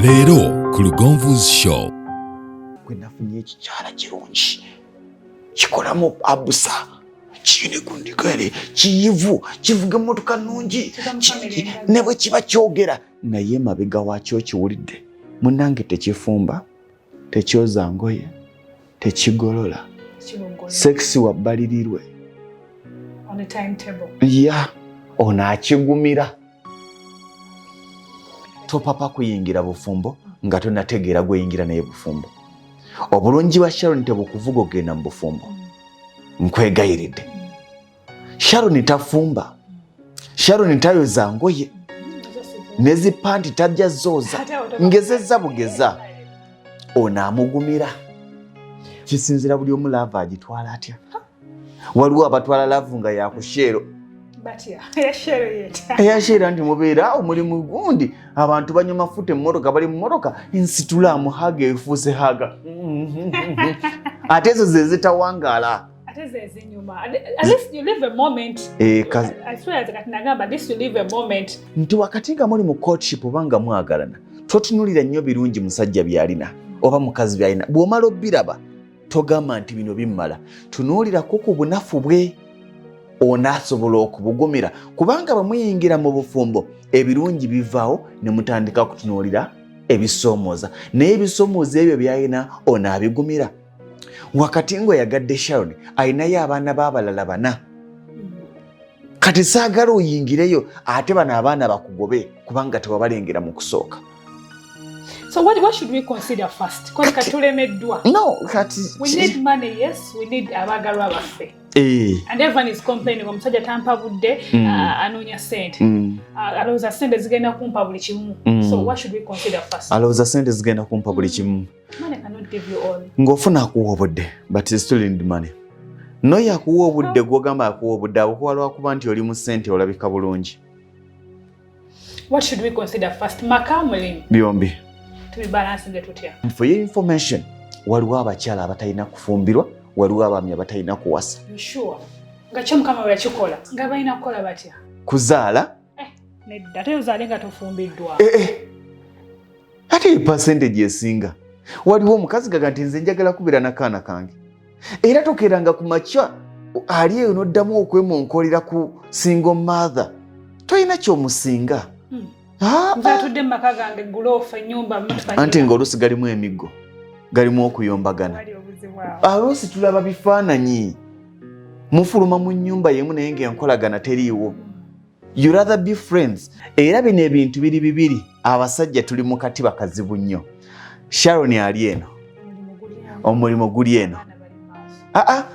Leero ku Lugonvu'S show. Gwe nafunye ekikyala kirungi kikolamu abusa kiri ku ndigale kiyivu kivuga emmotoka nnungi ne bwe kiba kyogera naye mabega waakyo kiwulidde munnange tekifumba tekyoza ngoye tekigolola sekisi wabbalirirwe on a timetable. ya ono akigumira topapa kuyingira bufumbo nga tonategeera gweyingira naye bufumbo. Obulungi bwa Sharon tebukuvuga ogenda mu bufumbo. Nkwegayiridde. Sharon tafumba. Sharon tayoza ngoye. Nezipanti tajja zooza. Ngezezza bugeza. Ono amugumira. Kisinzira buli omu lava agitwala atya. Waliwo abatwala lavu nga yakushero. Eyashera nti mubeera omulimu gundi abantu banywa mafuta emmotoka bali mu mmotoka ensitula muhaga efuuse haga ate ezo ze zitawangaala ate ze zinyuma. At least you live a moment. I swear that nagamba at least you live a moment. Nti wakati nga muli mu courtship obanga mwagalana totunulira nnyo birungi musajja byalina oba mukazi byalina bw'omala obbiraba togamba nti bino bimmala tunuulirako ku bunafu bwe onasobola okubugumira kubanga bamuyingira mu bufumbo ebirungi bivaawo ne mutandika kutunuulira ebisoomooza naye ebisoomooza ebyo byalina onaabigumira. Wakati ngo yagadde Sharon alinayo abaana b'abalala 4 kati saagala oyingireyo ate bano abaana bakugobe kubanga tewabalengera mu kusooka. So what should we consider first? No, kati we need money, yes, we need abagalwa baffe. And everyone is complaining omusajja tampa budde anoonya sente. Alowooza sente zigenda kumpa buli kimu. So what should we consider first? Alowooza sente zigenda kumpa buli kimu. Money cannot give you all. Ng'ofuna akuwa obudde but you still need money. No yakuwa obudde gw'ogamba akuwa obudde abukuwa lwakuba nti oli mu sente olabika bulungi. What should we consider first? Maka mulimu. Byombi. For your information, waliwo abakyala abatalina kufumbirwa, waliwo abaami abatalina kuwasa. Sure. Ngacho mukama we yakikola. Nga balina kukola batya? Kuzaala? Nedda teyozaale nga tofumbiddwa. Ate percentage esinga. Waliwo omukazi gaga nti nze njagala kubira n'akaana kange. Era tokeranga ku makya ali eyo n'oddamu okwemonkolera ku single mother. Toyina ky'omusinga. Nzatudde mu maka gange guloofa ennyumba mutufanyira. Anti ng'oluusi galimu emiggo, galimu okuyombagana. Oluusi tulaba bifaananyi. Mufuluma mu nnyumba yemu naye ng'enkolagana teriiwo. You rather be friends. Era bino ebintu biri bibiri. Abasajja tuli mu katiba kazibu nnyo. Sharon ali eno. Omulimo guli eno.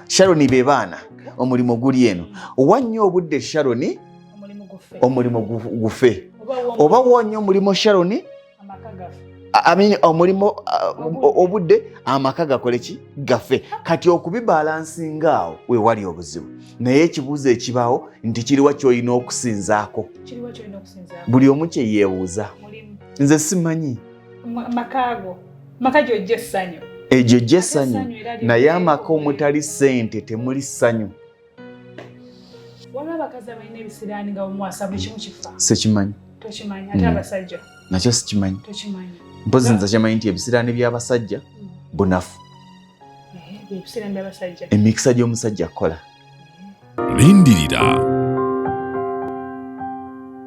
Sharon be baana. Omulimo guli eno. Wannyo obudde Sharon omulimo gufe. Oba wonnyo omulimo Sharon omulimo obudde amaka gakole ki gafe. Kati okubibalansinga awo we wali obuzibu. Naye ekibuuzo ekibaawo nti kiriwa ky'olina okusinzaako. Buli omu kye yeebuuza. Nze simanyi. Maka gy'ojja essanyu. Egyo gye essanyu. Naye amaka omutali ssente temuli ssanyu. Waliwo abakazi abalina ebisiraani nga bamwasa buli kimu kifa. Sikimanyi. Tokimanyi ate abasajja. Nakyo sikimanyi. Tokimanyi. Mpozi nze kimanyi nti ebisiraani by'abasajja bunafu. Ebisiraani by'abasajja. Emikisa gy'omusajja akola. Lindirira